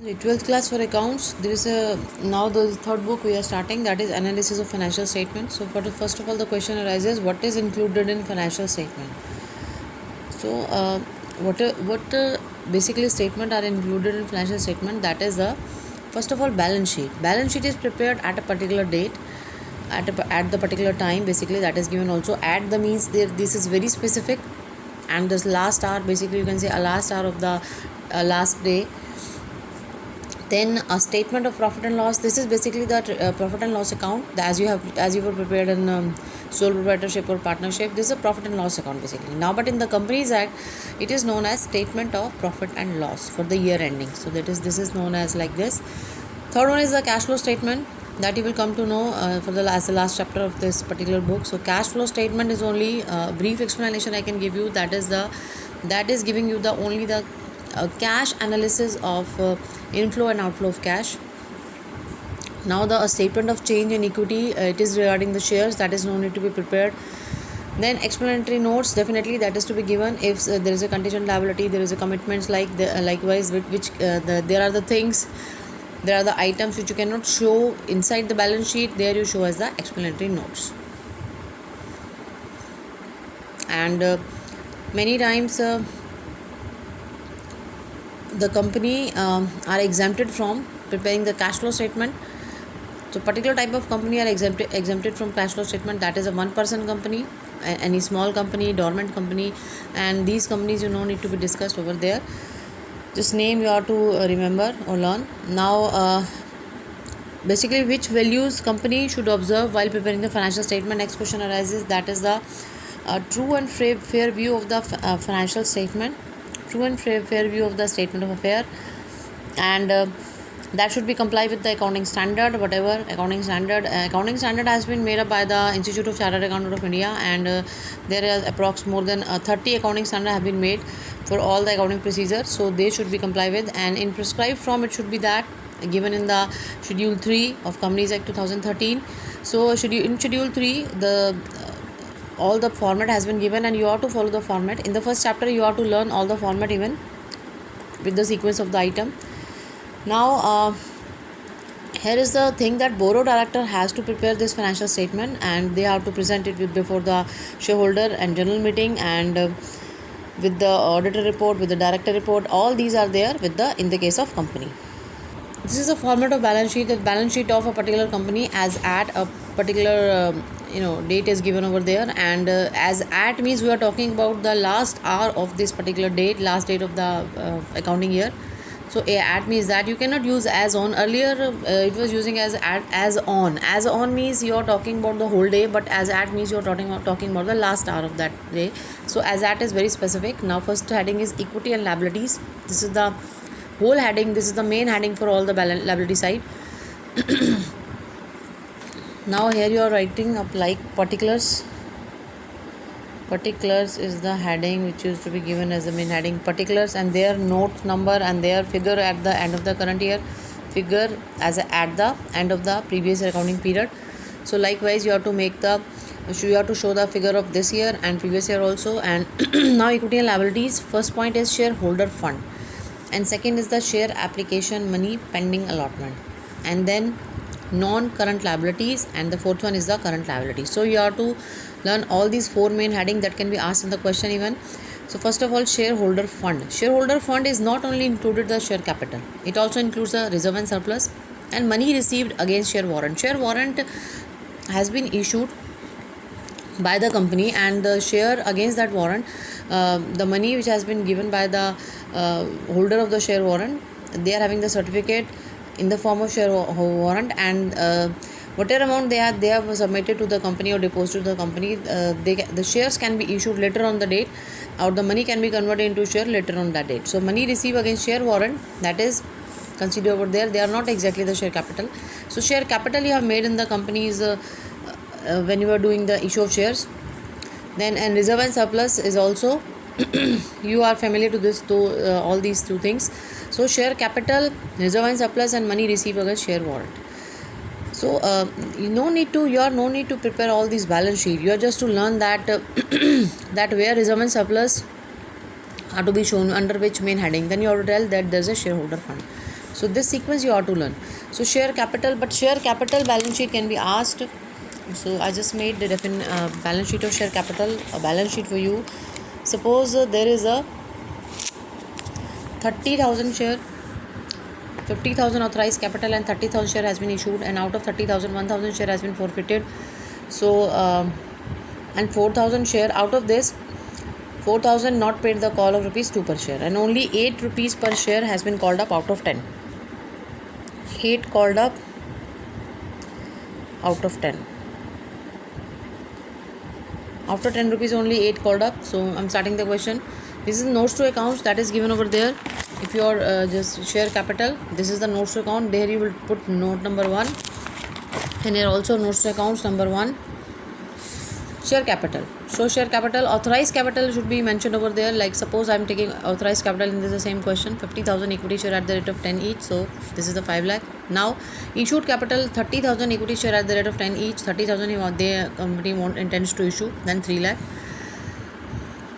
The 12th class for accounts, there is a now the third book we are starting, that is analysis of financial statement. So first of all, the question arises, what is included in financial statement? So what basically statement are included in financial statement? That is the first of all balance sheet. Balance sheet is prepared at a particular date, at the particular time, basically that is given. Also at the means there, this is very specific, and this last hour, basically you can say a last hour of the last day. Then a statement of profit and loss. This is basically the profit and loss account, as you were prepared in sole proprietorship or partnership. This is a profit and loss account basically. Now, but in the Companies Act, it is known as statement of profit and loss for the year ending. So this is known as like this. Third one is the cash flow statement, that you will come to know for the last chapter of this particular book. So cash flow statement is only a brief explanation I can give you. That is giving you the cash analysis of inflow and outflow of cash. Now the statement of change in equity, it is regarding the shares, that is no need to be prepared. Then explanatory notes, definitely that is to be given if there is a contingent liability, there is a commitments, likewise which there are the things, there are the items which you cannot show inside the balance sheet, there you show as the explanatory notes. And many times the company are exempted from preparing the cash flow statement. So particular type of company are exempted from cash flow statement. That is a one-person company, any small company, dormant company, and these companies you no need to be discussed over there. Just name you have to remember or learn. Now basically which values company should observe while preparing the financial statement. Next question arises, that is the true and fair view of the financial statement. True and fair view of the statement of affair, and that should be comply with the accounting standard, whatever accounting standard has been made up by the Institute of Chartered Accountants of India, and there are approx more than 30 accounting standards have been made for all the accounting procedures, so they should be complied with. And in prescribed form, it should be that given in the Schedule 3 of Companies Act 2013. So in Schedule 3 the all the format has been given, and you have to follow the format. In the first chapter you have to learn all the format even with the sequence of the item. Now here is the thing, that board of director has to prepare this financial statement, and they have to present it before the shareholder and general meeting, and with the auditor report, with the director report, all these are there with the in the case of company. This is the format of balance sheet. The balance sheet of a particular company as at a particular date is given over there, and as at means we are talking about the last hour of this particular date, last date of the accounting year. So at means that you cannot use as on. Earlier it was using as at, as on means you are talking about the whole day, but as at means you are talking about the last hour of that day. So as at is very specific. Now first heading is equity and liabilities. This is the whole heading, this is the main heading for all the liability side. Now here you are writing up like particulars is the heading which used to be given as the main heading, particulars, and their note number and their figure at the end of the current year, figure as at the end of the previous accounting period. So likewise you have to show the figure of this year and previous year also. And now equity and liabilities, first point is shareholder fund, and second is the share application money pending allotment, and then non-current liabilities, and the fourth one is the current liabilities. So you have to learn all these four main headings that can be asked in the question even. So first of all, shareholder fund. Shareholder fund is not only included the share capital, it also includes the reserve and surplus and money received against share warrant. Share warrant has been issued by the company, and the share against that warrant, the money which has been given by the holder of the share warrant, they are having the certificate in the form of share warrant, and whatever amount they have submitted to the company or deposited to the company, the shares can be issued later on the date, or the money can be converted into share later on that date. So money received against share warrant, that is considered over there. They are not exactly the share capital. So share capital you have made in the companies when you are doing the issue of shares. Then and reserve and surplus is also you are familiar to this all these two things. So share capital, reserve and surplus, and money received against share warrant. So you no need to prepare all these balance sheet. You are just to learn that that where reserve and surplus are to be shown under which main heading. Then you have to tell that there is a shareholder fund. So this sequence you have to learn. So share capital, but share capital balance sheet can be asked. So I just made the balance sheet of share capital, a balance sheet for you. Suppose there is a 30,000 share, 50,000 authorized capital and 30,000 share has been issued, and out of 30,000, 1,000 share has been forfeited. So and 4,000 share, out of this 4,000 not paid the call of rupees 2 per share, and only 8 rupees per share has been called up out of 10. 8 called up out of 10. After 10 rupees only 8 called up. So I'm starting the question. This is notes to accounts that is given over there. If you are just share capital, this is the notes to account. There you will put note number 1, and here also notes to accounts number 1. Share capital. So share capital, authorized capital should be mentioned over there. Like suppose I am taking authorized capital in this the same question, 50,000 equity share at the rate of 10 each. So this is the 5 lakh. Now issued capital 30,000 equity share at the rate of 10 each. 30,000 the company intends to issue, then 3 lakh.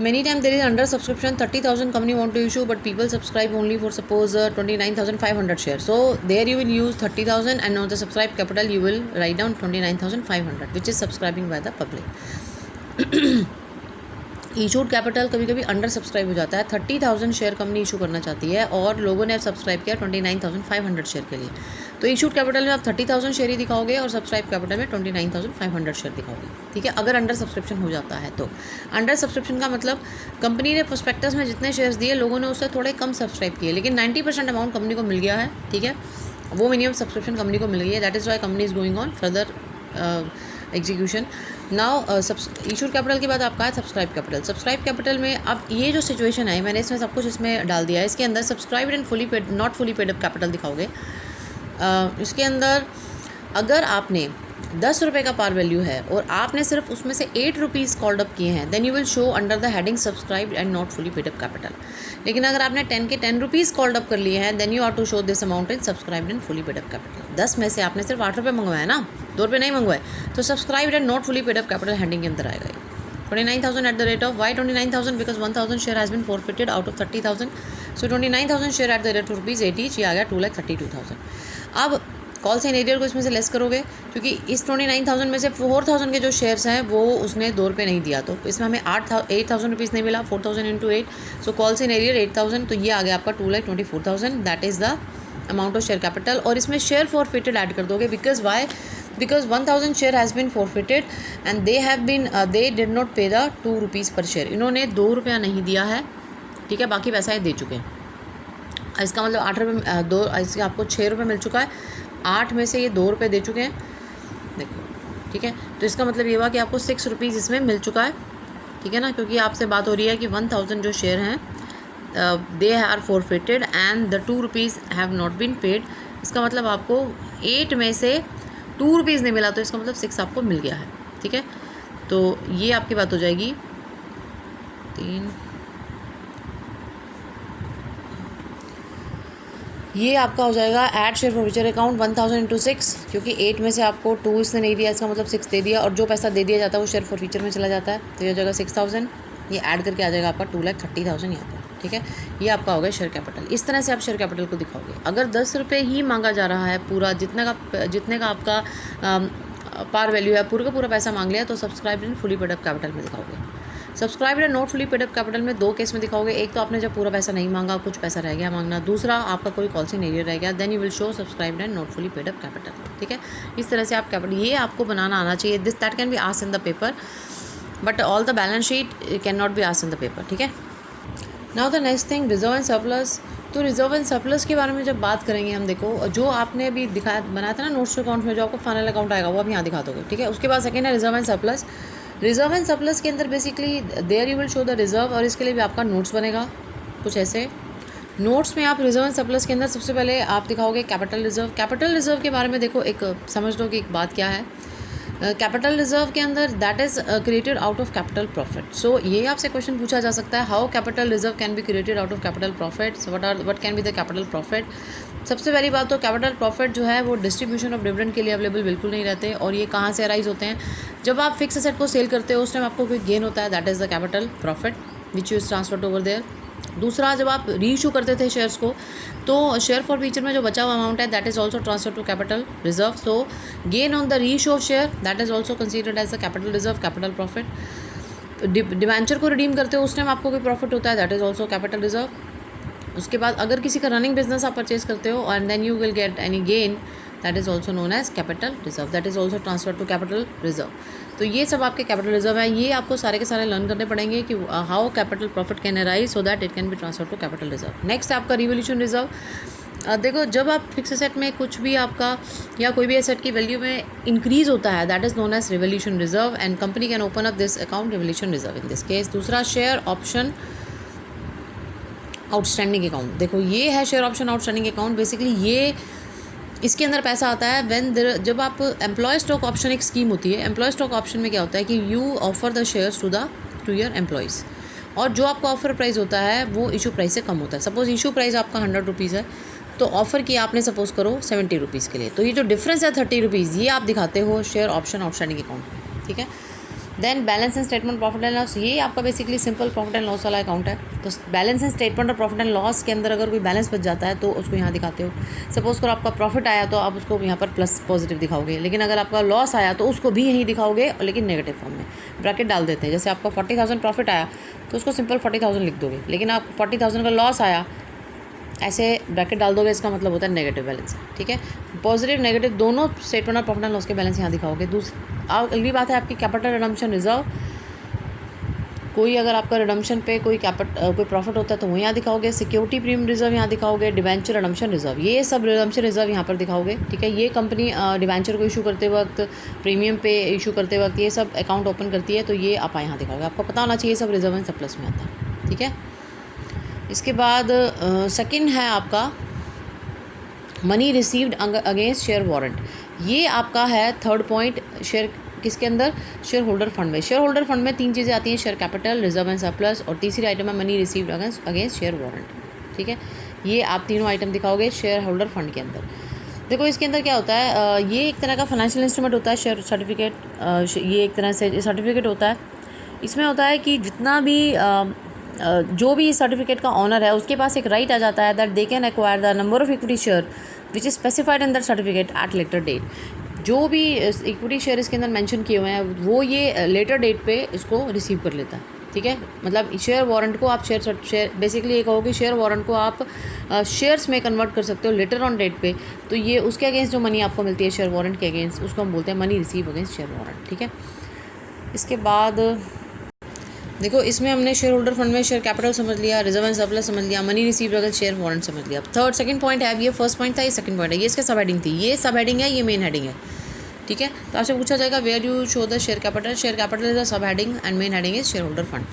Many times there is under subscription, 30,000 company want to issue, but people subscribe only for suppose 29,500 shares. So there you will use 30,000, and on the subscribed capital you will write down 29,500, which is subscribing by the public. Issued capital कभी कभी under subscribe हो जाता है. 30,000 share company issue करना चाहती है और लोगों ने सब्सक्राइब किया 29,500 शेयर के लिए. तो इशूड कैपिटल में आप 30,000 शेयर ही दिखाओगे और सब्सक्राइब कैपिटल में 29,500 शेयर दिखाओगे. ठीक है, अगर अंडर सब्सक्रिप्शन हो जाता है तो. अंडर सब्सक्रिप्शन का मतलब कंपनी ने प्रोस्पेक्टस में जितने शेयर्स दिए लोगों ने उससे थोड़े कम सब्सक्राइब किए, लेकिन 90% अमाउंट कंपनी को मिल गया है. ठीक है, वो मिनिमम सब्सक्रिप्शन कंपनी को मिल गई है. That is why company is going on further execution. Now issued capital के बाद आपका है सब्सक्राइब कैपिटल. सब्सक्राइब कैपिटल में अब ये जो सिचुएशन है, मैंने इसमें सब कुछ इसमें डाल दिया है. इसके अंदर subscribed and fully paid, not fully paid up capital दिखाओगे. इसके अंदर अगर आपने 10 रुपये का पार वैल्यू है और आपने सिर्फ उसमें से 8 रुपीज़ कॉल्ड अप किए हैं, then you will show under the heading subscribed and not fully paid up capital. लेकिन अगर आपने 10 के 10 रुपीज़ कॉल्ड अप कर लिए हैं, then you are to show this amount in subscribed and fully paid up capital. 10 में से आपने सिर्फ 8 रुपये मंगवाया ना, 2 रुपये नहीं मंगवाए, तो subscribed and not fully paid up capital heading के अंदर आएगा. 29,000 at the rate of why 29,000 because 1,000 share has been forfeited out of 30,000. So 29,000 share at the rate of ₹8 each, ये आ गया 2,32,000. अब कॉल साइन एरियर को इसमें से लेस करोगे, क्योंकि इस 29,000 में से 4,000 के जो शेयर्स हैं वो उसने 2 रुपये नहीं दिया, तो इसमें हमें 8,000 रुपीज़ नहीं मिला. 4,000 into 8, so calls in arrear 8,000, तो ये आ गया आपका 2,24,000. That is the amount of share capital. और इसमें शेयर फॉरफिटेड ऐड कर दोगे, because why, because 1,000 share has been forfeited and they did not pay the 2 rupees per share. इन्होंने 2 रुपया नहीं दिया है. ठीक है, बाकी पैसा ये दे चुके हैं. इसका मतलब 8 रुपये, 2, इसके आपको 6 रुपये मिल चुका है. 8 में से ये 2 रुपये दे चुके हैं, देखो. ठीक है, तो इसका मतलब ये हुआ कि आपको 6 रुपीज़ इसमें मिल चुका है. ठीक है ना, क्योंकि आपसे बात हो रही है कि 1,000 जो शेयर हैं they are forfeited and the 2 rupees have not been paid. इसका मतलब आपको 8 में से 2 रुपीज़ नहीं मिला, तो इसका मतलब 6 आपको मिल गया है. ठीक है, तो ये आपकी बात हो जाएगी 3. ये आपका हो जाएगा add share for future account 1,000 into 6, क्योंकि 8 में से आपको 2 इसने नहीं दिया, इसका मतलब 6 दे दिया, और जो पैसा दे दिया जाता है वो शेयर फॉर फ्यूचर में चला जाता है. तो ये हो जाएगा 6,000, ये ऐड करके आ जाएगा आपका 2,30,000 यहाँ पर. ठीक है, ये आपका हो गया शेयर कैपिटल. इस तरह से आप शेयर कैपिटल को दिखाओगे. अगर 10 रुपये ही मांगा जा रहा है, पूरा जितने का आपका पार वैल्यू है, पूरा का पूरा पैसा मांग लिया, तो subscribed and fully paid up capital में दिखाओगे. Subscribed and not fully paid up capital में 2 केस में दिखाओगे. एक तो आपने जब पूरा पैसा नहीं मांगा, कुछ पैसा रह गया मांगना. दूसरा आपका कोई कॉल साइन एरियर रह गया, then you will show subscribed and not fully paid up capital. ठीक है, इस तरह से आप कैपिटल, ये आपको बनाना आना चाहिए. This that can be asked in the paper, but all the balance sheet can not be asked in the paper. ठीक है, now the next thing, reserve and surplus. तो रिजर्व एंड सरप्लस के बारे में जब बात करेंगे हम, देखो जो आपने अभी दिखाया बनाया था ना नोट्स अकाउंट में, जो आपको फाइनल अकाउंट आएगा वो आप यहाँ दिखा दोगे. ठीक है, उसके बाद सेकेंड है reserve and surplus. Reserve and surplus के अंदर basically there you will show the reserve, और इसके लिए भी आपका नोट्स बनेगा कुछ ऐसे. नोट्स में आप रिजर्व एंड सरप्लस के अंदर सबसे पहले आप दिखाओगे कैपिटल रिजर्व. कैपिटल रिजर्व के बारे में देखो, एक समझ लो कि एक बात क्या है. कैपिटल रिजर्व के अंदर that is created out of capital profit. So ये आपसे क्वेश्चन पूछा जा सकता है, how capital reserve can be created out of capital profit, what can be the capital profit. सबसे पहली बात तो कैपिटल प्रॉफिट जो है वो डिस्ट्रीब्यूशन ऑफ डिविडेंड के लिए अवेलेबल बिल्कुल नहीं रहते. और ये कहाँ से अराइज होते हैं, जब आप फिक्स एसेट को सेल करते हो उस टाइम आपको कोई गेन होता है, that is the capital profit which you is transferred over there. दूसरा, जब आप री इशू करते थे शेयर्स को, तो शेयर फॉर फ्यूचर में जो बचा हुआ अमाउंट है that is also transfer to capital reserve. So gain on the reissue of share that is also considered as the capital reserve, capital profit. Debenture को redeem करते हो उस time आपको कोई प्रॉफिट होता है, that is also capital reserve. उसके बाद अगर किसी का रनिंग बिजनेस आप परचेज करते हो and then you will get any gain, that is also known as capital reserve, that is also transfer to capital reserve. तो ये सब आपके कैपिटल रिजर्व है. ये आपको सारे के सारे लर्न करने पड़ेंगे कि how capital profit can arise so that it can be transfer to capital reserve. Next आपका रिवोल्यूशन रिजर्व. देखो, जब आप फिक्स एसेट में कुछ भी आपका या कोई भी एसेट की वैल्यू में इंक्रीज होता है that is known as revaluation reserve and company can open up this account revaluation reserve in this case. दूसरा, शेयर ऑप्शन आउटस्टैंडिंग अकाउंट. देखो, ये है share option outstanding account. Basically ये इसके अंदर पैसा आता है जब आप एम्प्लॉय स्टॉक ऑप्शन एक स्कीम होती है. एम्प्लॉय स्टॉक ऑप्शन में क्या होता है कि you offer the shares to your employees, और जो आपका ऑफर प्राइस होता है वो इशू प्राइस से कम होता है. सपोज इशू प्राइस आपका 100 रुपीज़ है, तो ऑफ़र किया आपने सपोज़ करो 70 रुपीज़ के लिए, तो ये जो डिफरेंस है 30 रुपीज़, ये आप दिखाते हो शेयर ऑप्शन आउटस्टैंडिंग अकाउंट. ठीक है. Then balance and statement profit and loss. ये आपका basically simple profit and loss वाला अकाउंट है. तो बैलेंस एंड स्टेटमेंट और प्रॉफिट एंड लॉस के अंदर अगर कोई बैलेंस बच जाता है तो उसको यहाँ दिखाते हो. सपोज़ करो आपका प्रॉफिट आया तो आप उसको यहाँ पर प्लस पॉजिटिव दिखाओगे, लेकिन अगर आपका लॉस आया तो उसको भी यहीं दिखाओगे, लेकिन नेगेटिव फॉर्म में ब्रैकेट डाल देते हैं. जैसे आपका 40,000 प्रॉफिट आया तो उसको सिंपल 40,000 लिख दोगे, लेकिन आप 40,000 का लॉस आया ऐसे ब्रैकेट डाल दोगे, इसका मतलब होता है नेगेटिव बैलेंस. ठीक है. पॉजिटिव नेगेटिव दोनों स्टेटमेंट और प्रॉफिट एंड लॉस के बैलेंस यहाँ दिखाओगे. अगली बात है आपकी कैपिटल रिडम्पशन रिजर्व. कोई अगर आपका रिडम्पशन पे कोई प्रॉफिट होता है तो वो यहाँ दिखाओगे. सिक्योरिटी प्रीमियम रिजर्व यहाँ दिखाओगे. डिवेंचर रिडम्पशन रिजर्व, ये सब रिडम्पशन रिजर्व यहाँ पर दिखाओगे. ठीक है. ये कंपनी डिवेंचर को इशू करते वक्त, प्रीमियम पे इशू करते वक्त ये सब अकाउंट ओपन करती है, तो ये आप यहाँ दिखाओगे. आपको पता होना चाहिए सब रिजर्व एंड सरप्लस में आता है. ठीक है. इसके बाद सेकंड है आपका money received against share warrant. ये आपका है थर्ड पॉइंट. शेयर किसके अंदर? शेयर होल्डर फंड में. शेयर होल्डर फंड में 3 चीज़ें आती हैं, share capital, reserve and surplus, और तीसरी आइटम है money received against share warrant. ठीक है. ये आप तीनों आइटम दिखाओगे शेयर होल्डर फंड के अंदर. देखो, इसके अंदर क्या होता है, ये एक तरह का फाइनेंशियल इंस्ट्रूमेंट होता है, शेयर सर्टिफिकेट. ये एक तरह से सर्टिफिकेट होता है. इसमें होता है कि जितना भी जो भी सर्टिफिकेट का ऑनर है उसके पास एक राइट आ जाता है that they can acquire the number of equity share which is specified in that certificate at later date. जो भी इक्विटी शेयर इसके अंदर मेंशन किए हुए हैं वो ये लेटर डेट पे इसको रिसीव कर लेता है. ठीक है. मतलब शेयर वारंट को आप शेयर बेसिकली ये कहो कि शेयर वारंट को आप शेयर्स में कन्वर्ट कर सकते हो लेटर ऑन डेट पे. तो ये उसके अगेंस्ट जो मनी आपको मिलती है शेयर वारंट के अगेंस्ट, उसको हम बोलते हैं money receive against share warrant. ठीक है. इसके बाद देखो, इसमें हमने शेयर होल्डर फंड में शेयर कैपिटल समझ लिया, रिजर्व एंड सरप्लस समझ लिया, money receive against share warrant समझ लिया. सेकंड पॉइंट है, ये फर्स्ट पॉइंट था, ये सेकंड पॉइंट है. ये इसका सब हेडिंग थी, ये सब हेडिंग है, ये मेन हेडिंग है. ठीक है. तो आपसे पूछा जाएगा where you show the share capital. Share capital is a sub heading and main heading is share holder fund.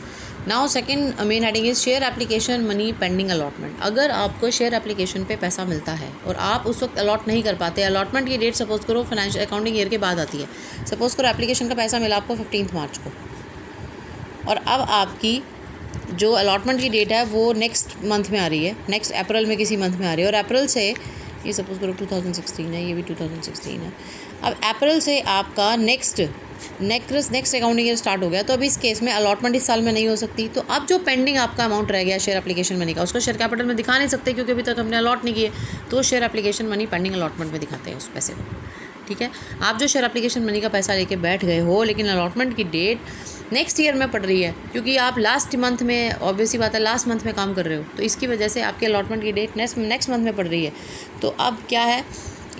Now second main heading is share application money pending allotment. अगर आपको share application पे पैसा मिलता है और आप उस वक्त अलॉट नहीं कर पाते, अलॉटमेंट की डेट सपोज करो फाइनेंशियल अकाउंटिंग ईयर के बाद आती है. सपोज करो एप्लीकेशन का पैसा मिला आपको 15 मार्च को, और अब आपकी जो अलॉटमेंट की डेट है वो नेक्स्ट मंथ में आ रही है, नेक्स्ट अप्रैल में किसी मंथ में आ रही है, और अप्रैल से ये सपोज करो 2016 है, ये भी 2016 है. अब अप्रैल से आपका नेक्स्ट अकाउंटिंग ईयर स्टार्ट हो गया. तो अभी इस केस में अलॉटमेंट इस साल में नहीं हो सकती. तो अब जो पेंडिंग आपका अमाउंट रह गया शेयर एप्लीकेशन मनी का, उसको शेयर कैपिटल में दिखा नहीं सकते क्योंकि अभी तक हमने अलॉट नहीं किए. तो share application money pending allotment में दिखाते हैं उस पैसे को. ठीक है. आप जो शेयर एप्लीकेशन मनी का पैसा लेके बैठ गए हो, लेकिन अलॉटमेंट की डेट नेक्स्ट ईयर में पड़ रही है क्योंकि आप लास्ट मंथ में, ऑब्वियसली बात है, लास्ट मंथ में काम कर रहे हो, तो इसकी वजह से आपके अलॉटमेंट की डेट नेक्स्ट मंथ में पड़ रही है. तो अब क्या है,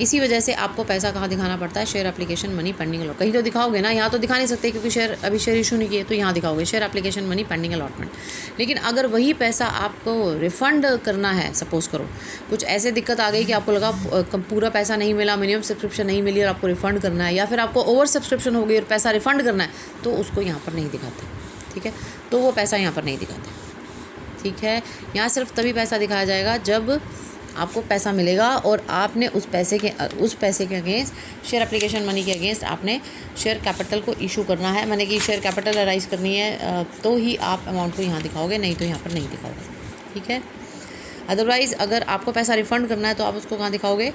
इसी वजह से आपको पैसा कहाँ दिखाना पड़ता है, share application money pending allot. कहीं तो दिखाओगे ना, यहाँ तो दिखा नहीं सकते क्योंकि अभी शेयर इशू नहीं किए, तो यहाँ दिखाओगे share application money pending allotment. लेकिन अगर वही पैसा आपको रिफ़ंड करना है, सपोज़ करो कुछ ऐसे दिक्कत आ गई कि आपको लगा पूरा पैसा नहीं मिला, मिनिमम सब्सक्रिप्शन नहीं मिली और आपको रिफ़ंड करना है, या फिर आपको ओवर सब्सक्रिप्शन हो गई और पैसा रिफ़ंड करना है, तो उसको यहाँ पर नहीं दिखाते. ठीक है. तो वो पैसा यहाँ पर नहीं दिखाते. ठीक है. यहाँ सिर्फ तभी पैसा दिखाया जाएगा जब आपको पैसा मिलेगा और आपने उस पैसे के अगेंस्ट, शेयर एप्लीकेशन मनी के अगेंस्ट आपने शेयर कैपिटल को इशू करना है, माने कि शेयर कैपिटल राइज करनी है, तो ही आप अमाउंट को यहाँ दिखाओगे, नहीं तो यहाँ पर नहीं दिखाओगे. ठीक है. अदरवाइज़ अगर आपको पैसा रिफ़ंड करना है तो आप उसको कहाँ दिखाओगे,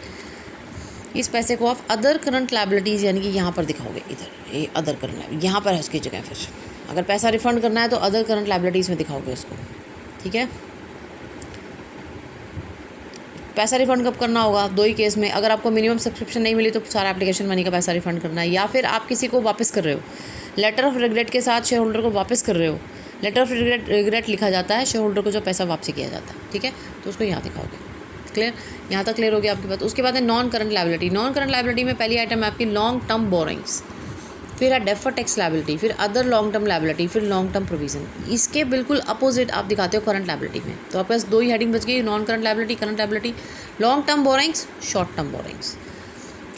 इस पैसे को आप अदर करंट लायबिलिटीज़ यानी कि यहाँ पर दिखाओगे. इधर ये अदर करंट, यहाँ पर है उसकी जगह. फिर अगर पैसा रिफ़ंड करना है तो अदर करंट लायबिलिटीज़ में दिखाओगे उसको. ठीक है. पैसा रिफ़ंड कब करना होगा? 2 ही केस में, अगर आपको मिनिमम सब्सक्रिप्शन नहीं मिली तो सारा एप्लीकेशन मनी का पैसा रिफ़ंड करना है, या फिर आप किसी को वापस कर रहे हो, लेटर ऑफ रिग्रेट के साथ शेयर होल्डर को वापस कर रहे हो। लेटर ऑफ रिग्रेट लिखा जाता है शेयर होल्डर को जो पैसा वापसी किया जाता है, ठीक है, तो उसको यहाँ दिखाओगे। क्लियर? यहाँ तक क्लियर हो गया आपकी बात। उसके बाद है non current liability. Non current liability में पहली आइटम है आपकी लॉन्ग टर्म बोरिंग्स, फिर है डेफर्ड टैक्स लायबिलिटी, फिर अदर लॉन्ग टर्म लायबिलिटी, फिर लॉन्ग टर्म प्रोविजन। इसके बिल्कुल अपोजिट आप दिखाते हो करंट लायबिलिटी में। तो आपके पास 2 ही हेडिंग बच गई, non current liability, current liability. Long term borings, short term borings.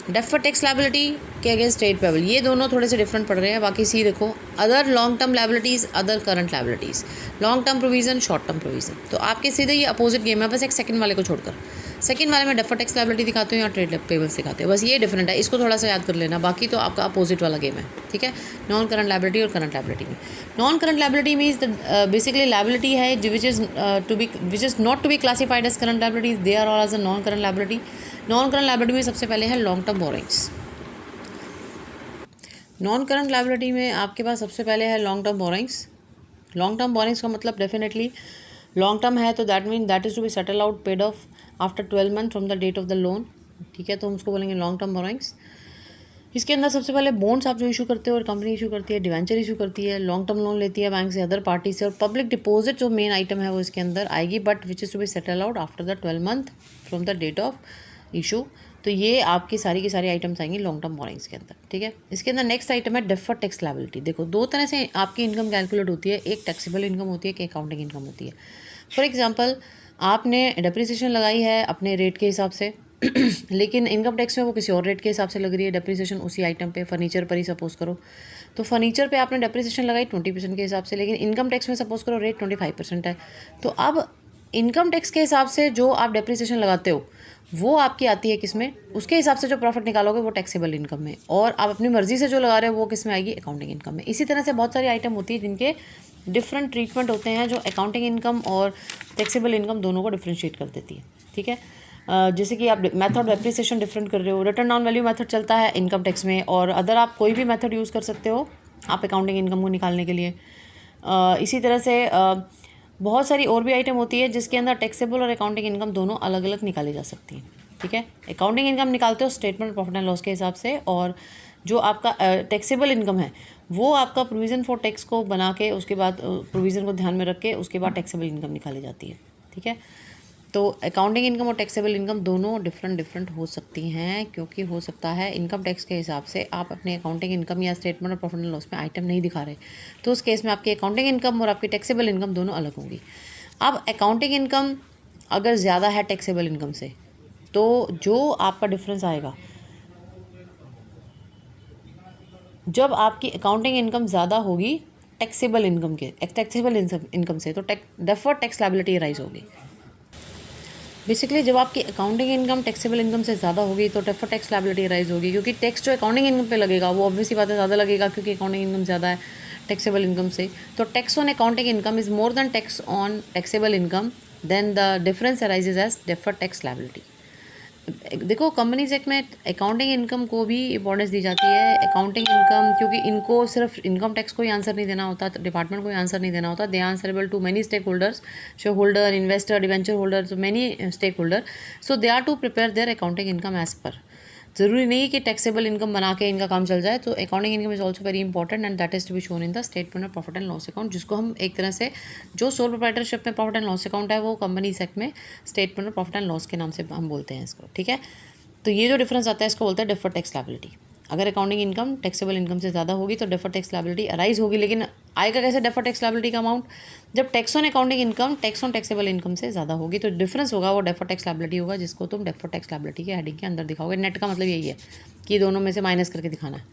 Deferred tax liability के अगेंस्ट ट्रेड पेबल, ये दोनों थोड़े से डिफरेंट पड़ रहे हैं। बाकी सी देखो, other long term liabilities, other current liabilities, long term provision, short term provision. तो आपके सीधे ये अपोजिट गेम है, बस एक सेकंड वाले को छोड़कर। सेकंड वाले में डेफर्ड टैक्स लायबिलिटी दिखाते हो या ट्रेड पेबल्स दिखाते हो, बस ये डिफरेंट है, इसको थोड़ा सा याद कर लेना। बाकी तो आपका अपोजिट वाला गेम है, ठीक है। नॉन करंट लायबिलिटी और करंट लायबिलिटी में, non current liability means basically liability है which is not to be classified as current liabilities, they are all as a non current liability. Non current liability में सबसे पहले है long term borrowings. Non current liability में आपके पास सबसे पहले है long term borrowings. Long term borrowings का मतलब डेफिनेटली लॉन्ग टर्म है, तो that mean that is to be settle out paid off after 12 month from the date of the loan, ठीक है, तो हम उसको बोलेंगे लॉन्ग टर्म बोरिंग्स। इसके अंदर सबसे पहले बॉन्ड्स आप जो इशू करते हो और कंपनी इशू करती है, डिवेंचर इशू करती है, लॉन्ग टर्म लोन लेती है बैंक से, अदर पार्टी से, और पब्लिक डिपॉजिट जो मेन आइटम है वो इसके अंदर आएगी, but which is to be settle out after the 12 month from the date of issue. तो ये आपकी सारी की सारी आइटम्स आएंगी लॉन्ग टर्म बोरिंग्स के अंदर, ठीक है। इसके अंदर नेक्स्ट आइटम है डेफर्ड टैक्स लायबिलिटी। देखो 2 तरह से आपकी इनकम कैलकुलेट होती है, एक टैक्सेबल इनकम होती है, एक अकाउंटिंग इनकम होती है। फॉर एग्जांपल आपने डेप्रिसिएशन लगाई है अपने रेट के हिसाब से लेकिन इनकम टैक्स में वो किसी और रेट के हिसाब से लग रही है डेप्रिसिएशन उसी आइटम पे, फर्नीचर पर ही सपोज करो, तो फर्नीचर पे आपने डेप्रिसिएशन लगाई 20% के हिसाब से, लेकिन इनकम टैक्स में सपोज करो रेट 25% है। तो अब इनकम टैक्स के हिसाब से जो आप डेप्रिसिएशन लगाते हो वो आपकी आती है किस में, उसके हिसाब से जो प्रॉफिट निकालोगे वो टैक्सेबल इनकम में, और आप अपनी मर्जी से जो लगा रहे हो वो किस में आएगी, अकाउंटिंग इनकम में। इसी तरह से बहुत सारी आइटम होती है जिनके डिफरेंट ट्रीटमेंट होते हैं, जो अकाउंटिंग इनकम और टैक्सेबल इनकम दोनों को डिफ्रेंशिएट कर देती है, ठीक है। जैसे कि आप मेथड डेप्रिसिएशन डिफरेंट कर रहे हो, रिटर्न ऑन वैल्यू मेथड चलता है इनकम टैक्स में, और अदर आप कोई भी मेथड यूज़ कर सकते हो आप अकाउंटिंग इनकम को निकालने के लिए। इसी तरह से बहुत सारी और भी आइटम होती है जिसके अंदर टैक्सेबल और अकाउंटिंग इनकम दोनों अलग अलग निकाली जा सकती है, ठीक है। अकाउंटिंग इनकम निकालते हो स्टेटमेंट प्रॉफिट एंड लॉस के हिसाब से, और जो आपका टैक्सेबल इनकम है वो आपका प्रोविज़न फॉर टैक्स को बना के उसके बाद प्रोविज़न को ध्यान में रख के उसके बाद टैक्सेबल इनकम निकाली जाती है, ठीक है। तो अकाउंटिंग इनकम और टैक्सेबल इनकम दोनों डिफरेंट हो सकती हैं, क्योंकि हो सकता है इनकम टैक्स के हिसाब से आप अपने अकाउंटिंग इनकम या स्टेटमेंट और प्रॉफिट एंड लॉस में आइटम नहीं दिखा रहे, तो उस केस में आपकी अकाउंटिंग इनकम और आपकी टैक्सेबल इनकम दोनों अलग होंगी। अब अकाउंटिंग इनकम अगर ज़्यादा है टैक्सेबल इनकम से, तो जो आपका डिफरेंस आएगा, जब आपकी अकाउंटिंग इनकम ज़्यादा होगी टैक्सेबल इनकम से, तो डेफर्ड टैक्स लायबिलिटी राइज होगी। बेसिकली जब आपकी अकाउंटिंग इनकम टैक्सेबल इनकम से ज़्यादा होगी तो डेफर्ड टैक्स लायबिलिटी राइज होगी, क्योंकि टैक्स जो अकाउंटिंग इनकम पे लगेगा वो ऑब्वियसली बात है ज़्यादा लगेगा, क्योंकि अकाउंटिंग इनकम ज़्यादा है टैक्सेबल इनकम से। तो tax on accounting income is more than tax on taxable income, then the difference arises as deferred tax liability. देखो कंपनीज एक्ट में अकाउंटिंग इनकम को भी इंपॉर्टेंस दी जाती है। अकाउंटिंग इनकम, क्योंकि इनको सिर्फ इनकम टैक्स को ही आंसर नहीं देना होता, डिपार्टमेंट को ही आंसर नहीं देना होता, they answerable to many stakeholders, shareholder, investor, debenture holder, तो many stakeholder, so they are to prepare their accounting income as per. ज़रूरी नहीं कि टैक्सेबल इनकम बना के इनका काम चल जाए, तो accounting income is also very important and that is to be shown in the statement of profit and loss account, जिसको हम एक तरह से जो सोल प्रोप्राइटरशिप में प्रॉफिट एंड लॉस अकाउंट है वो कंपनी सेक्ट में statement of profit and loss के नाम से हम बोलते हैं इसको, ठीक है। तो ये जो डिफरेंस आता है इसको बोलते हैं डेफर्ड टैक्स लायबिलिटी। अगर अकाउंटिंग इनकम टैक्सेबल इनकम से ज़्यादा होगी तो डेफर्ड टैक्स लायबिलिटी अराइज होगी, लेकिन आएगा कैसे डेफर्ड टैक्स लायबिलिटी का अमाउंट, जब tax on accounting income tax on taxable income से ज़्यादा होगी, तो डिफरेंस होगा वो डेफर्ड टैक्स लायबिलिटी होगा, जिसको तुम डेफर्ड टैक्स लायबिलिटी के हेडिंग के अंदर दिखाओगे। नेट का मतलब यही है कि दोनों में से माइनस करके दिखाना है।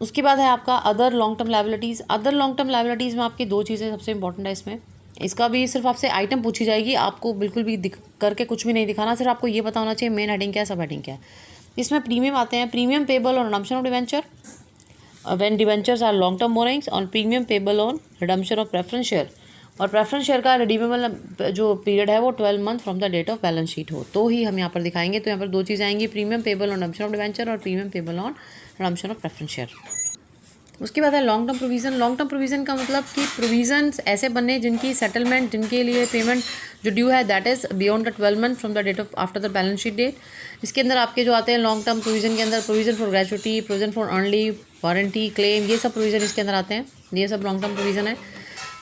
उसके बाद है आपका other long term liabilities. Other long term liabilities में आपकी 2 चीज़ें सबसे इंपॉर्टेंट है इसमें। इसका भी सिर्फ आपसे आइटम पूछी जाएगी, आपको बिल्कुल भी करके कुछ भी नहीं दिखाना, सिर्फ आपको ये पता होना चाहिए मेन हेडिंग क्या है, सब हेडिंग क्या है। इसमें प्रीमियम आते हैं, premium payable on redemption of debenture when debentures are long term borrowings, और premium payable on redemption of preference share, और प्रेफरेंस शेयर का रिडीमेबल जो पीरियड है वो 12 month from the date of balance sheet हो, तो ही हम यहाँ पर दिखाएंगे। तो यहाँ पर 2 चीज़ें आएंगी, premium payable on redemption of debenture और premium payable on redemption of preference share. उसके बाद है long term provision. Long term provision का मतलब कि प्रोविजंस ऐसे बनने जिनकी सेटलमेंट, जिनके लिए पेमेंट जो ड्यू है that is beyond the 12 month from the date of after the balance sheet date. इसके अंदर आपके जो आते हैं लॉन्ग टर्म प्रोविज़न के अंदर provision for gratuity, provision for earn leave, warranty claim, ये सब प्रोविज़न इसके अंदर आते हैं, ये सब लॉन्ग टर्म प्रोविज़न है।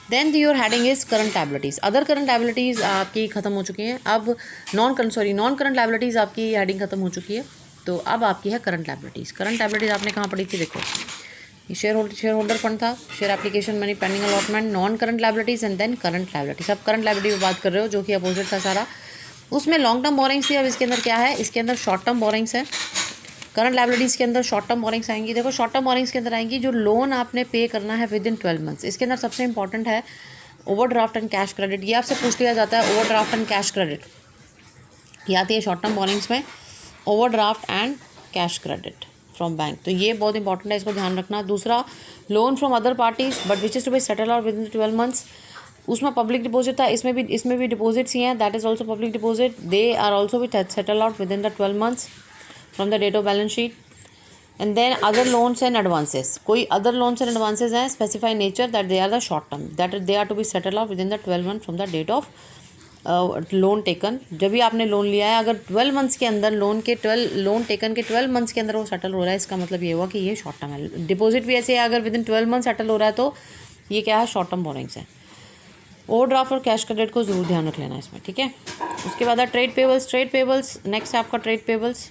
Then your heading is current liabilities. Other current liabilities आपकी ख़त्म हो चुकी हैं। अब नॉन करंट लायबिलिटीज़ आपकी हेडिंग ख़त्म हो चुकी है, तो अब आपकी है करंट लायबिलिटीज़। करंट लायबिलिटीज़ आपने कहाँ पढ़ी थी? देखो, ये शेयर होल्डर फंड था, share application money, pending allotment, non current liabilities and then current liabilities. अब करंट लायबिलिटी पर बात कर रहे हो, जो कि अपोजिट था सारा। उसमें लॉन्ग टर्म बोरिंग्स थी, अब इसके अंदर क्या है? इसके अंदर शॉर्ट टर्म बोरिंग्स है। करंट लायबिलिटीज़ के अंदर शॉर्ट टर्म बोरिंग्स आएंगी। देखो, शॉर्ट टर्म बोरिंग्स के अंदर आएंगी जो लोन आपने पे करना है विद इन 12 मंथ्स। इसके अंदर सबसे इंपॉर्टेंट है ओवरड्राफ्ट एंड कैश क्रेडिट। ये आपसे पूछ लिया जाता है, ओवरड्राफ्ट एंड कैश क्रेडिट, ये आती है शॉर्ट टर्म बोरिंग्स में, overdraft and cash credit from bank. तो ये बहुत इंपॉर्टेंट है, इसको ध्यान रखना। दूसरा, loan from other parties but which is to be settle out within 12 months. उसमें पब्लिक डिपॉजिट था, इसमें भी डिपॉजिट्स ही हैं, that is also public deposit. They are also be settle out within the 12 months from the date of balance sheet. And then other loans and advances, कोई other loans and advances हैं specify nature that they are the short term, that they are to be settle out within the 12 month from the date of loan taken. जब भी आपने loan लिया है, अगर 12 months के अंदर loan taken के 12 मंथ्स के अंदर वो सेटल हो रहा है, इसका मतलब ये हुआ कि ये शॉर्ट टर्म है। डिपॉजिट भी ऐसे है, अगर विद इन 12 मंथ सेटल हो रहा है तो ये क्या है? शॉर्ट टर्म बोरिंग्स है। ओवरड्राफ्ट और कैश क्रेडिट को जरूर ध्यान रख लेना इसमें, ठीक है। उसके बाद है ट्रेड पेबल्स। नेक्स्ट है आपका ट्रेड पेबल्स।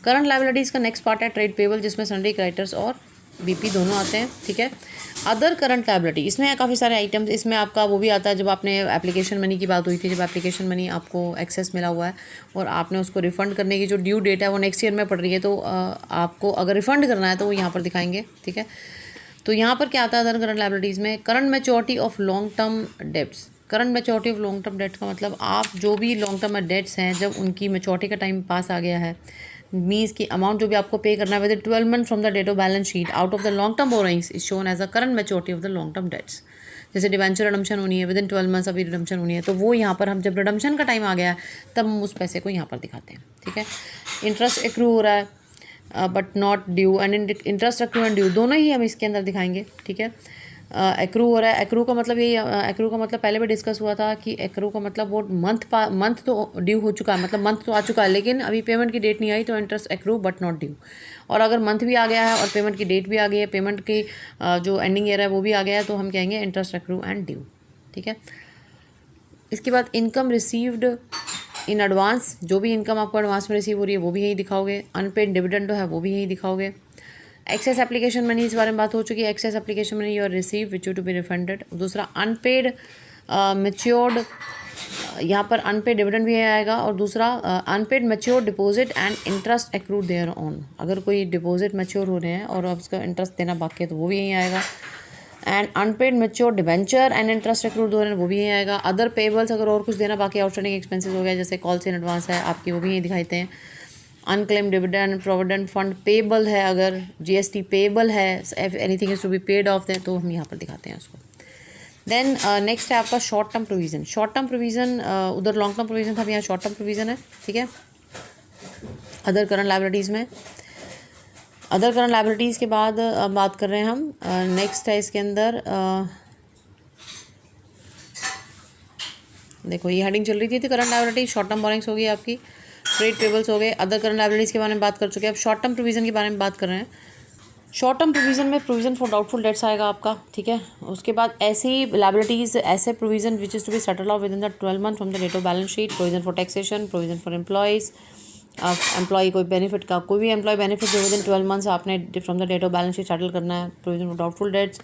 करंट लायबिलिटीज़ का नेक्स्ट पार्ट है ट्रेड पेबल, जिसमें सन्ड्री क्रेडिटर्स और बीपी दोनों आते हैं, ठीक है। अदर करंट लायबिलिटी, इसमें है काफ़ी सारे आइटम्स। इसमें आपका वो भी आता है जब आपने एप्लीकेशन मनी की बात हुई थी, जब एप्लीकेशन मनी आपको एक्सेस मिला हुआ है और आपने उसको रिफ़ंड करने की जो ड्यू डेट है वो नेक्स्ट ईयर में पड़ रही है, तो आपको अगर रिफ़ंड करना है तो वो यहाँ पर दिखाएंगे, ठीक है। तो यहाँ पर क्या आता है अदर करंट लायबिलिटीज़ में? Current maturity of long term dates. Current maturity of long term dates का मतलब आप जो भी लॉन्ग टर्म डेट्स हैं, जब उनकी मैच्योरिटी का टाइम पास आ गया है, मीन्स की अमाउंट जो भी आपको पे करना है with 12 month from the date of balance sheet out of the long term borrowings is shown as a current maturity of the long term debts. जैसे डिवेंचर रिडम्पशन होनी है विद इन 12 मंथ्स, अभी redemption होनी है, तो वो यहाँ पर हम जब रिडम्पशन का टाइम आ गया है तब हम उस पैसे को यहाँ पर दिखाते हैं, ठीक है। इंटरेस्ट एक्रू हो रहा है but not due, and interest accrue and due दोनों ही हम इसके अंदर दिखाएंगे, ठीक है। एक्रू हो रहा है, एक्रू का मतलब ये, एक्रू का मतलब पहले भी डिस्कस हुआ था कि एक्रू का मतलब वो मंथ तो ड्यू हो चुका है, मतलब मंथ तो आ चुका है लेकिन अभी पेमेंट की डेट नहीं आई, तो interest accrue but not due. और अगर मंथ भी आ गया है और पेमेंट की डेट भी आ गई है, पेमेंट की जो एंडिंग ईयर है वो भी आ गया है, तो हम कहेंगे इंटरेस्ट एक्रू एंड ड्यू, ठीक है। इसके बाद इनकम रिसीव्ड इन एडवांस, जो भी इनकम आपको एडवांस में रिसीव हो रही है वो भी यहीं दिखाओगे। अनपेड डिविडेंड है वो भी यहीं दिखाओगे। एक्सेस एप्लीकेशन मनी, इस बारे में बात हो चुकी है। Excess application money you are receive which you to be refunded. दूसरा अनपेड मैच्योर्ड, यहाँ पर अनपेड डिविडेंड भी आएगा। और दूसरा unpaid matured deposit and interest accrued thereon, अगर कोई डिपॉजिट मैच्योर हो रहे हैं और अब उसका इंटरेस्ट देना बाकी है तो वो भी यहीं आएगा। And unpaid matured debenture and interest accrued हो रहे हैं वो भी यहीं आएगा। अदर पेबल्स, अगर और कुछ देना बाकी, आउटस्टैंडिंग एक्सपेंसेस हो गया जैसे कॉल्स इन एडवांस है आपकी, वो भी यहीं दिखाते हैं। Unclaim dividend, provident fund payable है, अगर जीएसटी पेबल है, anything is to be paid off then, तो हम यहाँ पर दिखाते हैं उसको। देन नेक्स्ट है आपका short term provision. Short term provision, उधर लॉन्ग टर्म प्रोविज़न था, यहाँ शॉर्ट टर्म प्रोविज़न है, ठीक है। अदर करंट लायबिलिटीज़ में, अदर करंट लायबिलिटीज़ के बाद बात कर रहे हैं हम, नेक्स्ट है इसके अंदर, देखो ये हेडिंग चल रही थी current liability, short term borings हो गई आपकी, ट्रेड पेबल्स हो गए, अदर करंट लायबिलिटीज़ के बारे में बात कर चुके हैं। अब शॉर्ट टर्म प्रोविज़न के बारे में बात कर रहे हैं। शॉर्ट टर्म प्रोविज़न में प्रोविज़न फॉर डाउटफुल डेट्स आएगा आपका, ठीक है। उसके बाद ऐसी लायबिलिटीज़, ऐसे provision which is to be settle out within the 12 month from the date of balance sheet. Provision for taxation, provision for employees, employee कोई बेनिफिट का, कोई भी एम्प्लॉय बेनिफिट जो विद इन 12 मंथ्स आपने from the date of balance sheet settle करना है, provision for doubtful dates.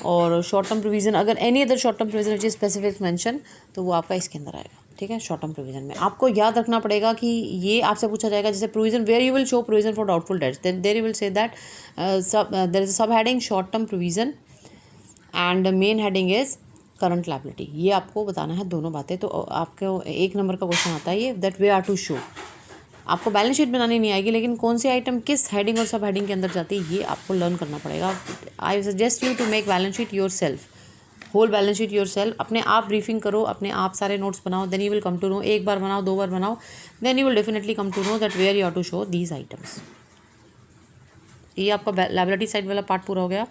और short term provision, अगर any other short term provision which is specific mention, तो वो आपका इसके अंदर आएगा, ठीक है। शॉर्ट टर्म प्रोविज़न में आपको याद रखना पड़ेगा कि ये आपसे पूछा जाएगा, जैसे provision where you will show provision for doubtful debts, then there you will say that there is a sub heading short term provision and main heading is current liability. ये आपको बताना है दोनों बातें। तो आपको 1 नंबर का क्वेश्चन आता है ये, that we are to show. आपको बैलेंस शीट बनानी नहीं आएगी, लेकिन कौन सी आइटम किस हेडिंग और सब हेडिंग के अंदर जाती है ये आपको लर्न करना पड़ेगा। I suggest you to make balance sheet yourself, whole balance sheet yourself. अपने आप ब्रीफिंग करो, अपने आप सारे नोट्स बनाओ, then you will come to know. 1 बार बनाओ, 2 बार बनाओ, then you will definitely come to know that where you are to show these items. ये आपका लायबिलिटी साइड वाला पार्ट पूरा हो गया।